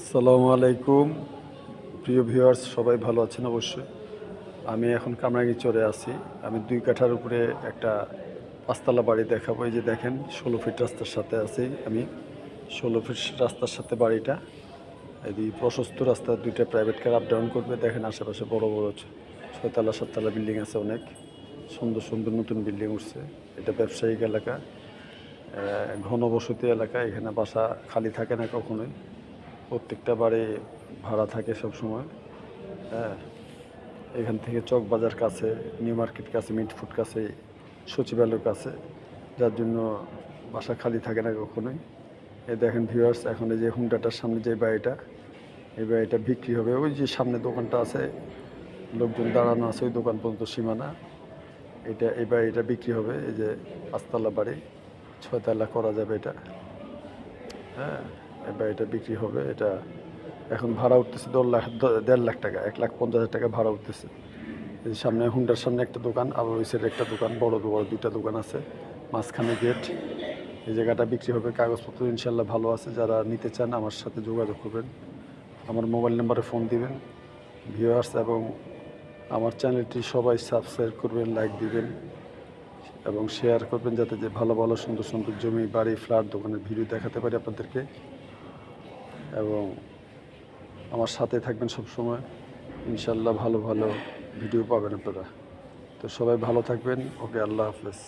আসসালামু আলাইকুম প্রিয় ভিউয়ার্স, সবাই ভালো আছেন অবশ্যই। আমি এখন কামরাঙ্গীরচরে আছি। আমি 2 কাঠার উপরে একটা 5 তলা বাড়ি দেখাবো। এই যে দেখেন 16 ফিট রাস্তার সাথে আছি আমি। 16 ফিট রাস্তার সাথে বাড়িটা। এই প্রশস্ত রাস্তা, 2টা প্রাইভেট কার আপ ডাউন করবে। দেখেন আশেপাশে বড় বড় 6 তলা 7 তলা বিল্ডিং আছে, অনেক সুন্দর সুন্দর নতুন বিল্ডিং উঠছে। এটা ব্যবসায়িক এলাকা, ঘনবসতি এলাকা। এখানে বাসা খালি থাকে না কখনোই। প্রত্যেকটা বাড়ি ভাড়া থাকে সব সময়। হ্যাঁ, এখান থেকে চক বাজার কাছে, নিউ মার্কেট কাছে, মিটফুট কাছে, সচিবালয় কাছে, যার জন্য বাসা খালি থাকে না কখনোই। এই দেখেন ভিউয়ার্স, এখন এই যে হুন্ডাটার সামনে যে বাড়িটা, এই বাড়িটা বিক্রি হবে। ওই যে সামনে দোকানটা আছে, লোকজন দাঁড়ানো আছে, ওই দোকান পর্যন্ত সীমানা। এই বাড়িটা বিক্রি হবে। এই যে 5 তলা বাড়ি, 6 তলা করা যাবে এটা। হ্যাঁ, এই বাড়িটা বিক্রি হবে। এটা এখন ভাড়া উঠতেছে 1.5 লাখ টাকা, 1,50,000 টাকা ভাড়া উঠতেছে। এই সামনে হুন্ডার সামনে একটা দোকান, আবার ওই সাইডে একটা দোকান, বড় বড় 2টা দোকান আছে, মাঝখানে গেট। এই জায়গাটা বিক্রি হবে। কাগজপত্র ইনশাল্লাহ ভালো আছে। যারা নিতে চান আমার সাথে যোগাযোগ করবেন, আমার মোবাইল নাম্বারে ফোন দিবেন। ভিউয়ার্স, এবং আমার চ্যানেলটি সবাই সাবস্ক্রাইব করবেন, লাইক দিবেন এবং শেয়ার করবেন, যাতে যে ভালো ভালো সুন্দর সুন্দর জমি, বাড়ি, ফ্ল্যাট, দোকানের ভিডিও দেখাতে পারি আপনাদেরকে। এবং আমার সাথে থাকবেন সব সময়। ইনশাল্লাহ ভালো ভালো ভিডিও পাবেন আপনারা। তো সবাই ভালো থাকবেন। ওকে, আল্লাহ হাফেজ।